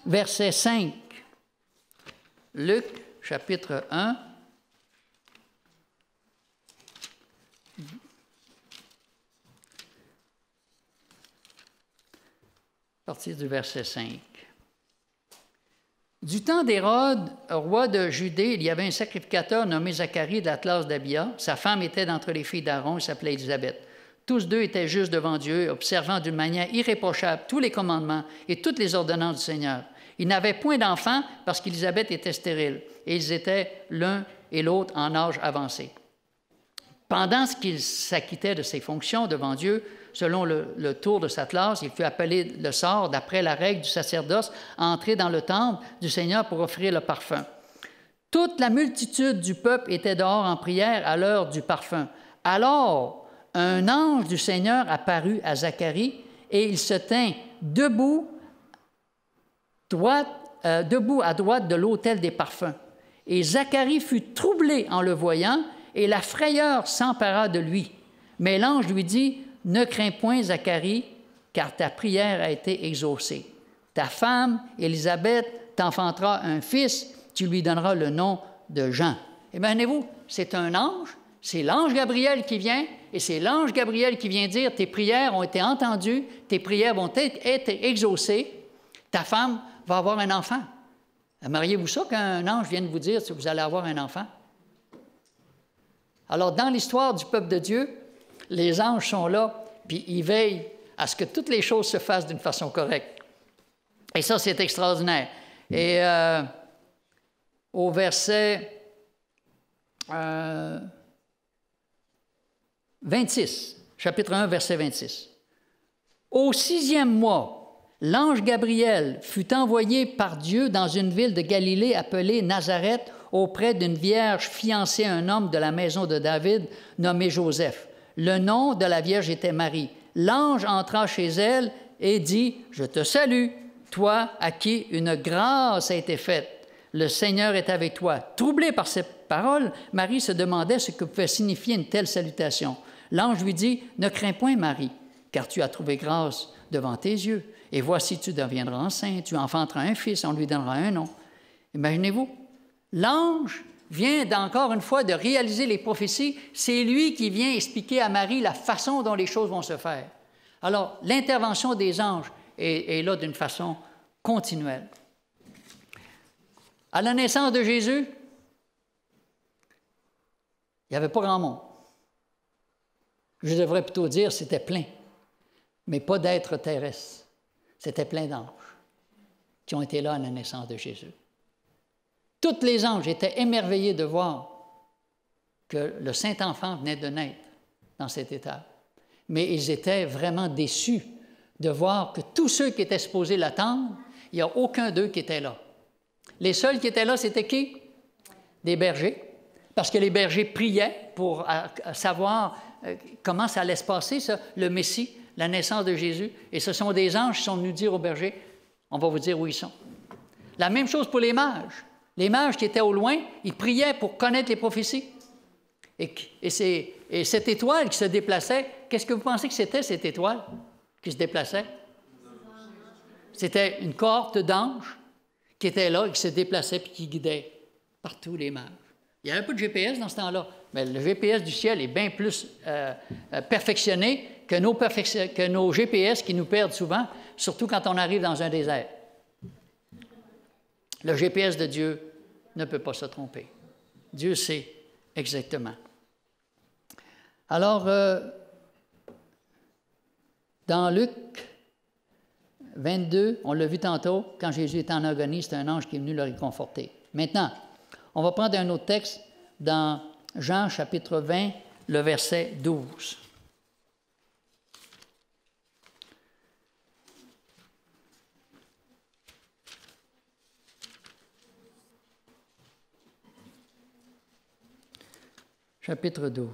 verset 5, Luc, chapitre 1, à partir du verset 5. Du temps d'Hérode, roi de Judée, il y avait un sacrificateur nommé Zacharie de la classe d'Abia. Sa femme était d'entre les filles d'Aaron, elle s'appelait Élisabeth. Tous deux étaient justes devant Dieu, observant d'une manière irréprochable tous les commandements et toutes les ordonnances du Seigneur. Ils n'avaient point d'enfants parce qu'Élisabeth était stérile, et ils étaient l'un et l'autre en âge avancé. Pendant qu'il s'acquittait de ses fonctions devant Dieu, selon le tour de sa classe, il fut appelé le sort, d'après la règle du sacerdoce, à entrer dans le temple du Seigneur pour offrir le parfum. Toute la multitude du peuple était dehors en prière à l'heure du parfum. Alors, un ange du Seigneur apparut à Zacharie, et il se tint debout à droite de l'autel des parfums. Et Zacharie fut troublé en le voyant, et la frayeur s'empara de lui. Mais l'ange lui dit, « Ne crains point, Zacharie, car ta prière a été exaucée. Ta femme, Élisabeth, t'enfantera un fils, tu lui donneras le nom de Jean. Imaginez-vous, c'est un ange, c'est l'ange Gabriel qui vient, et c'est l'ange Gabriel qui vient dire, tes prières ont été entendues, tes prières vont être exaucées, ta femme va avoir un enfant. Aimeriez-vous ça qu'un ange vienne vous dire si vous allez avoir un enfant? Alors, dans l'histoire du peuple de Dieu, les anges sont là, puis ils veillent à ce que toutes les choses se fassent d'une façon correcte. Et ça, c'est extraordinaire. Et au verset 26, chapitre 1, verset 26. Au 6e mois, l'ange Gabriel fut envoyé par Dieu dans une ville de Galilée appelée Nazareth auprès d'une vierge fiancée à un homme de la maison de David nommé Joseph. Le nom de la vierge était Marie. L'ange entra chez elle et dit, « Je te salue, toi à qui une grâce a été faite. Le Seigneur est avec toi. » Troublée par ces paroles, Marie se demandait ce que pouvait signifier une telle salutation. L'ange lui dit, « Ne crains point, Marie, car tu as trouvé grâce devant tes yeux. Et voici, tu deviendras enceinte, tu enfanteras un fils, on lui donnera un nom. » Imaginez-vous, l'ange vient encore une fois de réaliser les prophéties. C'est lui qui vient expliquer à Marie la façon dont les choses vont se faire. Alors, l'intervention des anges est là d'une façon continuelle. À la naissance de Jésus, il n'y avait pas grand monde. Je devrais plutôt dire c'était plein, mais pas d'êtres terrestres. C'était plein d'anges qui ont été là à la naissance de Jésus. Tous les anges étaient émerveillés de voir que le Saint-Enfant venait de naître dans cet état. Mais ils étaient vraiment déçus de voir que tous ceux qui étaient supposés l'attendre, il n'y a aucun d'eux qui était là. Les seuls qui étaient là, c'était qui? Des bergers, parce que les bergers priaient pour savoir comment ça allait se passer, ça, le Messie, la naissance de Jésus. Et ce sont des anges qui sont venus dire aux bergers, on va vous dire où ils sont. La même chose pour les mages. Les mages qui étaient au loin, ils priaient pour connaître les prophéties. Et cette étoile qui se déplaçait, qu'est-ce que vous pensez que c'était, cette étoile qui se déplaçait? C'était une cohorte d'anges qui étaient là, qui se déplaçaient et qui guidaient partout les mages. Il n'y avait pas de GPS dans ce temps-là, mais le GPS du ciel est bien plus perfectionné que nos GPS qui nous perdent souvent, surtout quand on arrive dans un désert. Le GPS de Dieu ne peut pas se tromper. Dieu sait exactement. Alors, dans Luc 22, on l'a vu tantôt, quand Jésus était en agonie, c'est un ange qui est venu le réconforter. Maintenant, on va prendre un autre texte dans Jean chapitre 20, le verset 12. Chapitre 12.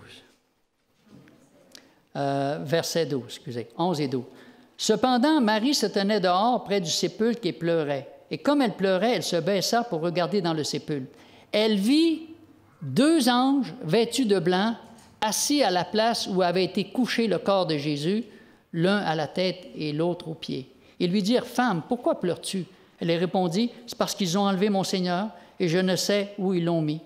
Verset 12, excusez, 11 et 12. Cependant, Marie se tenait dehors près du sépulcre et pleurait. Et comme elle pleurait, elle se baissa pour regarder dans le sépulcre. Elle vit 2 anges vêtus de blanc, assis à la place où avait été couché le corps de Jésus, l'un à la tête et l'autre aux pieds. Ils lui dirent, « Femme, pourquoi pleures-tu? » Elle répondit, « C'est parce qu'ils ont enlevé mon Seigneur, et je ne sais où ils l'ont mis. »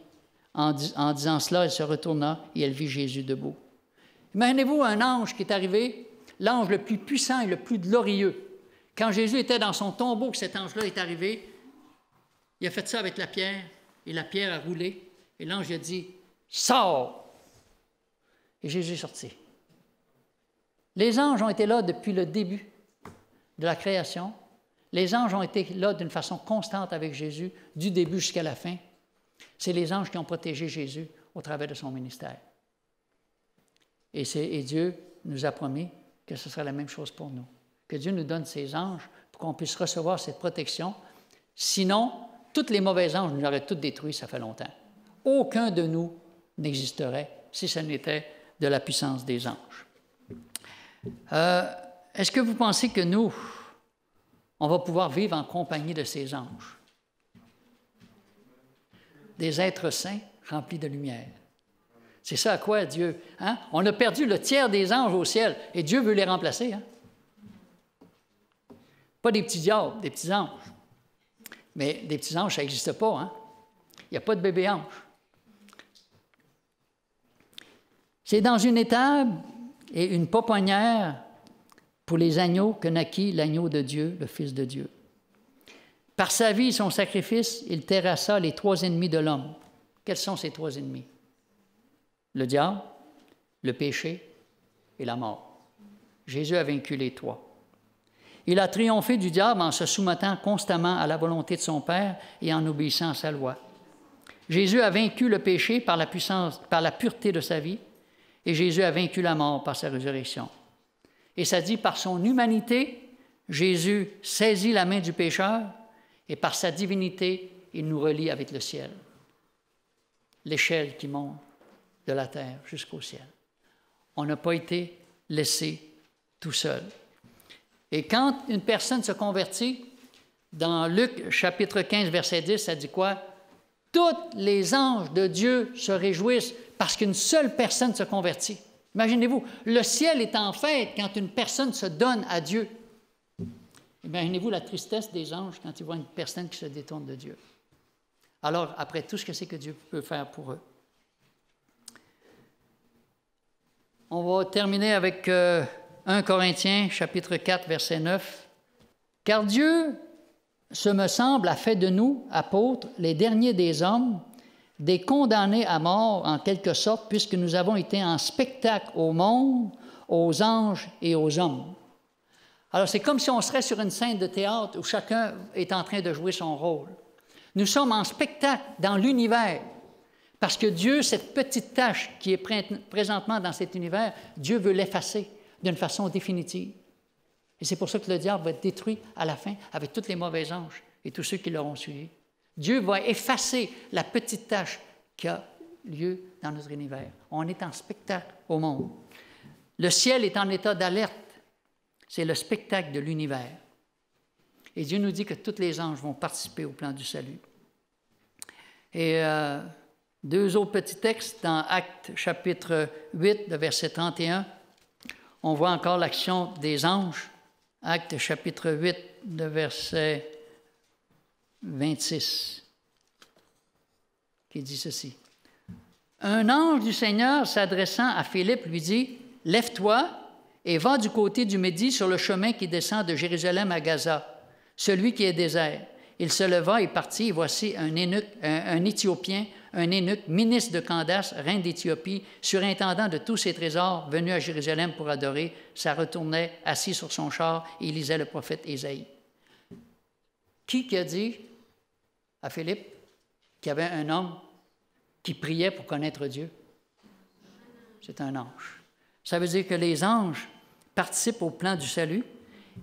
En disant cela, elle se retourna et elle vit Jésus debout. Imaginez-vous un ange qui est arrivé, l'ange le plus puissant et le plus glorieux. Quand Jésus était dans son tombeau, que cet ange-là est arrivé, il a fait ça avec la pierre, et la pierre a roulé, et l'ange a dit, « Sors! » Et Jésus est sorti. Les anges ont été là depuis le début de la création. Les anges ont été là d'une façon constante avec Jésus, du début jusqu'à la fin. C'est les anges qui ont protégé Jésus au travers de son ministère. Et Dieu nous a promis que ce sera la même chose pour nous. Que Dieu nous donne ses anges pour qu'on puisse recevoir cette protection. Sinon, tous les mauvais anges nous auraient tous détruits, ça fait longtemps. Aucun de nous n'existerait si ce n'était de la puissance des anges. Est-ce que vous pensez que nous, on va pouvoir vivre en compagnie de ces anges? Des êtres saints remplis de lumière. C'est ça à quoi Dieu... Hein? On a perdu le tiers des anges au ciel et Dieu veut les remplacer. Hein? Pas des petits diables, des petits anges. Mais des petits anges, ça n'existe pas. Hein? Il n'y a pas de bébé ange. C'est dans une étable et une pouponnière pour les agneaux que naquit l'agneau de Dieu, le Fils de Dieu. Par sa vie et son sacrifice, il terrassa les 3 ennemis de l'homme. Quels sont ces 3 ennemis? Le diable, le péché et la mort. Jésus a vaincu les 3. Il a triomphé du diable en se soumettant constamment à la volonté de son Père et en obéissant à sa loi. Jésus a vaincu le péché par la pureté de sa vie, et Jésus a vaincu la mort par sa résurrection. Et ça dit, par son humanité, Jésus saisit la main du pécheur, et par sa divinité, il nous relie avec le ciel. L'échelle qui monte de la terre jusqu'au ciel. On n'a pas été laissé tout seul. Et quand une personne se convertit, dans Luc chapitre 15, verset 10, ça dit quoi? Tous les anges de Dieu se réjouissent parce qu'une seule personne se convertit. Imaginez-vous, le ciel est en fête quand une personne se donne à Dieu. Imaginez-vous la tristesse des anges quand ils voient une personne qui se détourne de Dieu. Alors, après tout ce que c'est que Dieu peut faire pour eux. On va terminer avec 1 Corinthiens, chapitre 4, verset 9. « Car Dieu, ce me semble, a fait de nous, apôtres, les derniers des hommes, des condamnés à mort en quelque sorte, puisque nous avons été en spectacle au monde, aux anges et aux hommes. » Alors, c'est comme si on serait sur une scène de théâtre où chacun est en train de jouer son rôle. Nous sommes en spectacle dans l'univers, parce que Dieu, cette petite tache qui est présentement dans cet univers, Dieu veut l'effacer d'une façon définitive. Et c'est pour ça que le diable va être détruit à la fin avec tous les mauvais anges et tous ceux qui l'auront suivi. Dieu va effacer la petite tache qui a lieu dans notre univers. On est en spectacle au monde. Le ciel est en état d'alerte. C'est le spectacle de l'univers. Et Dieu nous dit que tous les anges vont participer au plan du salut. Et 2 autres petits textes dans Actes chapitre 8, de verset 31. On voit encore l'action des anges. Actes chapitre 8, de verset 26, qui dit ceci. Un ange du Seigneur s'adressant à Philippe lui dit, « Lève-toi et va du côté du Midi sur le chemin qui descend de Jérusalem à Gaza, celui qui est désert. » Il se leva et partit, et voici un Éthiopien, un eunuque, ministre de Candace, reine d'Éthiopie, surintendant de tous ses trésors, venu à Jérusalem pour adorer, ça retournait assis sur son char et il lisait le prophète Ésaïe. Qui a dit à Philippe qu'il y avait un homme qui priait pour connaître Dieu? C'est un ange. Ça veut dire que les anges participent au plan du salut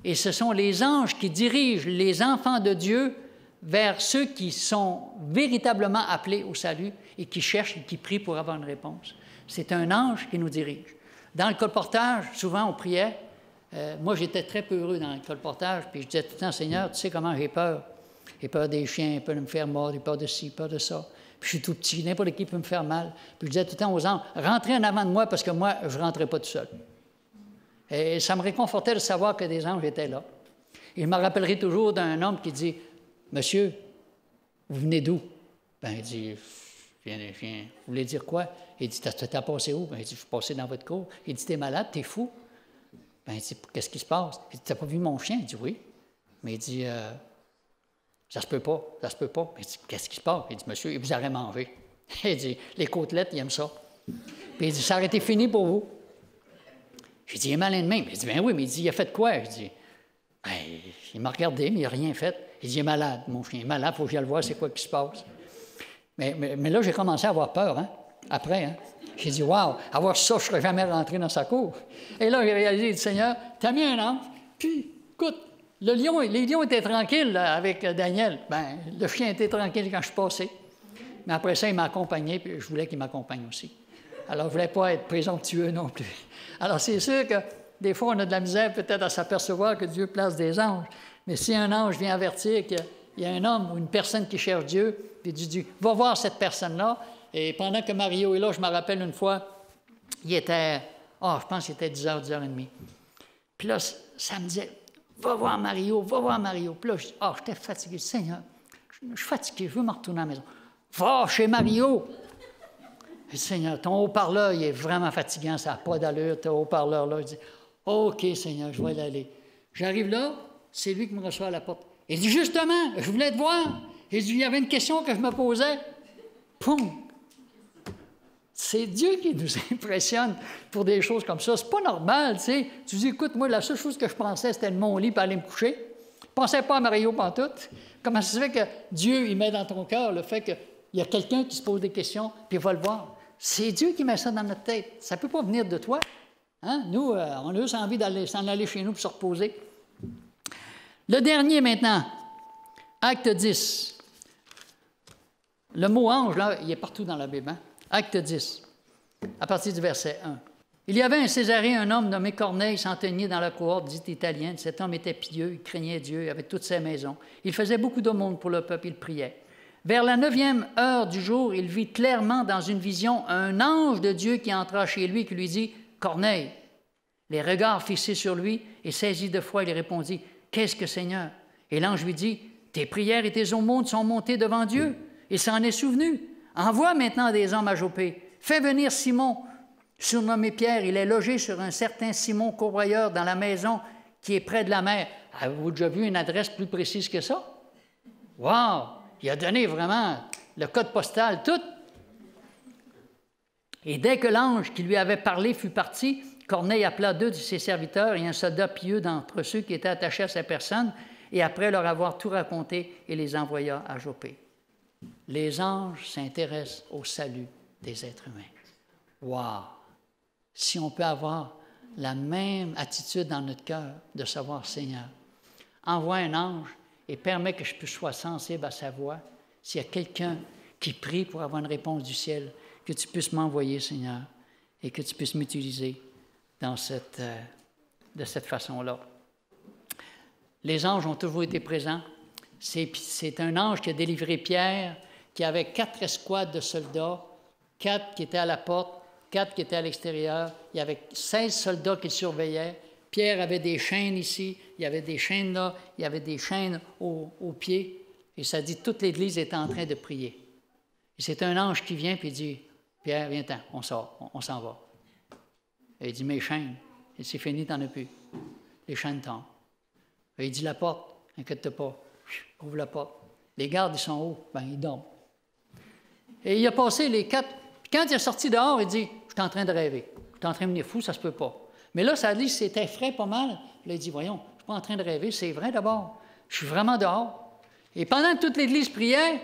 et ce sont les anges qui dirigent les enfants de Dieu vers ceux qui sont véritablement appelés au salut et qui cherchent et qui prient pour avoir une réponse. C'est un ange qui nous dirige. Dans le colportage, souvent on priait. Moi, j'étais très peureux dans le colportage, puis je disais tout le temps, « Seigneur, tu sais comment j'ai peur. J'ai peur des chiens, j'ai peur de me faire mordre, j'ai peur de ci, peur de ça. Puis je suis tout petit, n'importe qui peut me faire mal. » Puis je disais tout le temps aux anges, « Rentrez en avant de moi parce que moi, je ne rentrais pas tout seul. » Et ça me réconfortait de savoir que des anges étaient là. Et je me rappellerai toujours d'un homme qui dit, « Monsieur, vous venez d'où? » Ben, il dit, « Je viens. Vous voulez dire quoi? » Il dit, « T'as passé où? » Ben, il dit, « Je suis passé dans votre cour. » Il dit, « T'es malade? T'es fou? » Ben, il dit, « Qu'est-ce qui se passe? » Il dit, « T'as pas vu mon chien? » Il dit, « Oui. » Mais il dit, « Ça se peut pas, ça se peut pas. » Il dit, « Qu'est-ce qui se passe? » Il dit, « Monsieur, il vous aurait mangé. » Il dit, « Les côtelettes, il aime ça. » Puis il dit, « Ça aurait été fini pour vous. » J'ai dit, « Il est malin de même. » Il dit, « Ben oui. » Mais il dit, « Il a fait quoi? » Je dis, « Ben, il m'a regardé, mais il n'a rien fait. » Il dit, « Il est malade, mon chien. Il est malade, il faut que j'aille le voir, c'est quoi qui se passe. » Mais là, j'ai commencé à avoir peur, hein, après. Hein. J'ai dit, « Wow, avoir ça, je ne serais jamais rentré dans sa cour. » Et là, j'ai réalisé, « Seigneur, tu as mis un ange. Puis, écoute, les lions étaient tranquilles là, avec Daniel. Ben, le chien était tranquille quand je suis passé. Mais après ça, il m'a accompagné, puis je voulais qu'il m'accompagne aussi. Alors, je ne voulais pas être présomptueux non plus. Alors, c'est sûr que des fois, on a de la misère peut-être à s'apercevoir que Dieu place des anges. Mais si un ange vient avertir qu'il y a un homme ou une personne qui cherche Dieu, puis Dieu dit, va voir cette personne-là. Et pendant que Mario est là, je me rappelle une fois, il était, je pense qu'il était 10h, 10h30. Puis là, ça me disait, va voir Mario, va voir Mario. Puis là, je dis, j'étais fatigué. Seigneur, je suis fatigué, je veux me retourner à la maison. Va chez Mario. Seigneur, ton haut-parleur, il est vraiment fatigant, ça n'a pas d'allure, ton haut-parleur-là. Il dit, OK, Seigneur, je vais y aller. J'arrive là, c'est lui qui me reçoit à la porte. Il dit, justement, je voulais te voir. Il dit, il y avait une question que je me posais. Poum! C'est Dieu qui nous impressionne pour des choses comme ça. C'est pas normal, tu sais. Tu dis, écoute, moi, la seule chose que je pensais, c'était de mon lit pour aller me coucher. Je ne pensais pas à Mario pantoute. Comment ça se fait que Dieu, il met dans ton cœur le fait qu'il y a quelqu'un qui se pose des questions, puis il va le voir. C'est Dieu qui met ça dans notre tête. Ça ne peut pas venir de toi. Hein? Nous, on a juste envie d'aller s'en aller chez nous pour se reposer. Le dernier maintenant, Acte 10. Le mot ange, là, il est partout dans la Bible. Hein? Acte 10, à partir du verset 1. Il y avait un Césarée, un homme nommé Corneille, centenier dans la cohorte dite italienne. Cet homme était pieux, il craignait Dieu, avec toutes ses maisons. Il faisait beaucoup d'aumônes pour le peuple, il priait. Vers la 9e heure du jour, il vit clairement dans une vision un ange de Dieu qui entra chez lui et qui lui dit « Corneille ». Les regards fixés sur lui et saisi de foi, il répondit « Qu'est-ce que, Seigneur ?» Et l'ange lui dit « Tes prières et tes aumônes sont montées devant Dieu. Il s'en est souvenu. Envoie maintenant des hommes à Jopé. Fais venir Simon, surnommé Pierre. Il est logé sur un certain Simon courroyeur dans la maison qui est près de la mer. » Avez-vous déjà vu une adresse plus précise que ça? Wow! Il a donné vraiment le code postal, tout. Et dès que l'ange qui lui avait parlé fut parti, Corneille appela 2 de ses serviteurs et un soldat pieux d'entre ceux qui étaient attachés à sa personne, et après leur avoir tout raconté, il les envoya à Jopé. Les anges s'intéressent au salut des êtres humains. Wow! Si on peut avoir la même attitude dans notre cœur de savoir, Seigneur, envoie un ange et permet que je sois sensible à sa voix. S'il y a quelqu'un qui prie pour avoir une réponse du ciel, que tu puisses m'envoyer, Seigneur, et que tu puisses m'utiliser de cette façon-là. Les anges ont toujours été présents. C'est un ange qui a délivré Pierre, qui avait 4 escouades de soldats, 4 qui étaient à la porte, 4 qui étaient à l'extérieur. Il y avait 16 soldats qui le surveillaient. Pierre avait des chaînes ici, il y avait des chaînes là, il y avait des chaînes aux pieds. Et ça dit toute l'Église était en train de prier. Et c'est un ange qui vient et dit, « Pierre, viens-t'en, on sort, on s'en va. » Et il dit, « Mes chaînes. » Et c'est fini, t'en as plus. Les chaînes tombent. Et il dit, « La porte, inquiète-toi pas. » Ouvre la porte. Les gardes, ils sont hauts. Ben, ils dorment. Et il a passé les 4. Puis quand il est sorti dehors, il dit, « Je suis en train de rêver. Je suis en train de venir fou, ça se peut pas. » Mais là, ça dit, c'était frais pas mal. Là, il dit, voyons, je ne suis pas en train de rêver, c'est vrai d'abord. Je suis vraiment dehors. Et pendant que toute l'Église priait,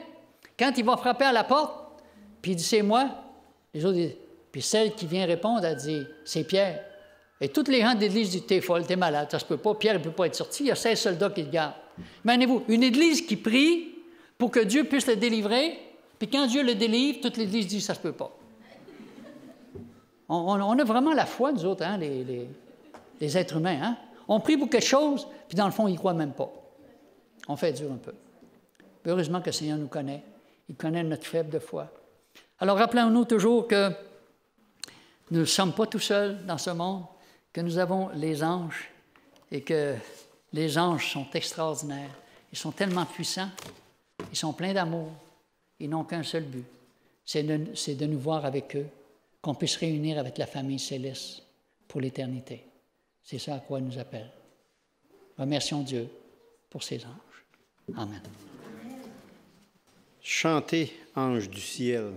quand il va frapper à la porte, puis il dit, c'est moi, les autres disent, puis celle qui vient répondre, elle dit, c'est Pierre. Et toutes les gens de l'Église disent, t'es folle, t'es malade, ça se peut pas, Pierre ne peut pas être sorti, il y a 16 soldats qui le gardent. Imaginez-vous, une Église qui prie pour que Dieu puisse le délivrer, puis quand Dieu le délivre, toute l'Église dit, ça se peut pas. On a vraiment la foi, nous autres, hein, les êtres humains. Hein? On prie pour quelque chose, puis dans le fond, ils ne croient même pas. On fait dur un peu. Heureusement que le Seigneur nous connaît. Il connaît notre faible de foi. Alors, rappelons-nous toujours que nous ne sommes pas tout seuls dans ce monde, que nous avons les anges et que les anges sont extraordinaires. Ils sont tellement puissants, ils sont pleins d'amour, ils n'ont qu'un seul but, c'est de nous voir avec eux, qu'on puisse réunir avec la famille céleste pour l'éternité. C'est ça à quoi il nous appelle. Remercions Dieu pour ses anges. Amen. Chantez, anges du ciel.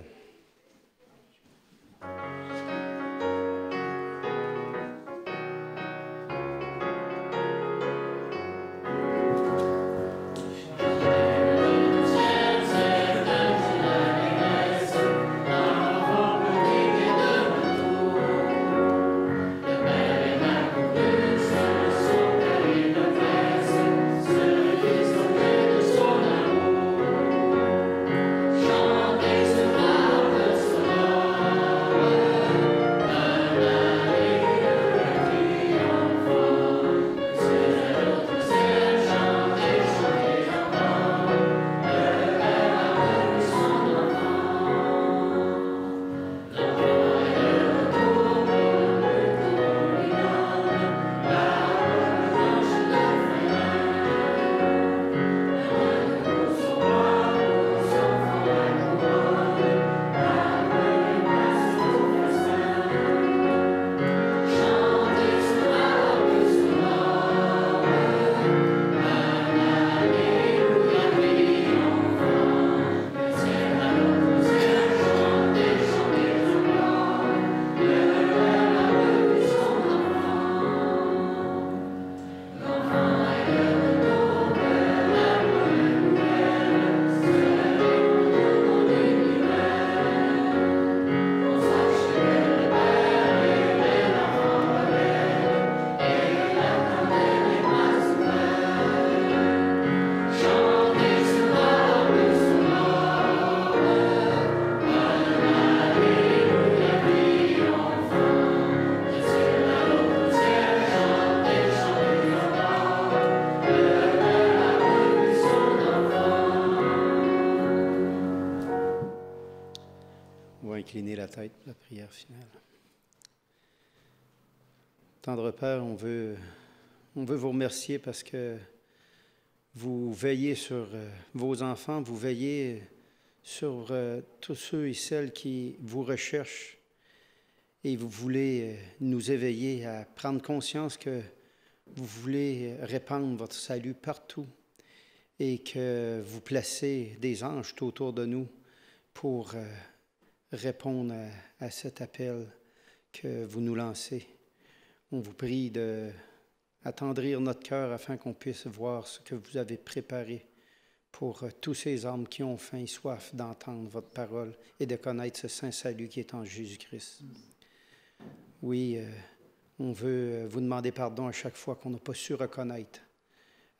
incliner la tête pour la prière finale. Tendre Père, on veut vous remercier parce que vous veillez sur vos enfants, vous veillez sur tous ceux et celles qui vous recherchent et vous voulez nous éveiller à prendre conscience que vous voulez répandre votre salut partout et que vous placez des anges tout autour de nous pour répondre à cet appel que vous nous lancez. On vous prie d'attendrir notre cœur afin qu'on puisse voir ce que vous avez préparé pour tous ces hommes qui ont faim et soif d'entendre votre parole et de connaître ce saint salut qui est en Jésus-Christ. Oui, on veut vous demander pardon à chaque fois qu'on n'a pas su reconnaître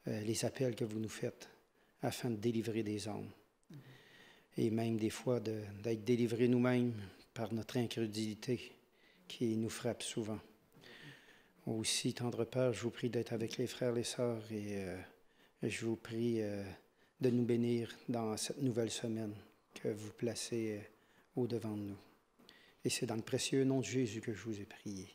les appels que vous nous faites afin de délivrer des âmes. Et même des fois d'être délivrés nous-mêmes par notre incrédulité qui nous frappe souvent. Aussi, tendre Père, je vous prie d'être avec les frères et les sœurs et je vous prie de nous bénir dans cette nouvelle semaine que vous placez au-devant de nous. Et c'est dans le précieux nom de Jésus que je vous ai prié.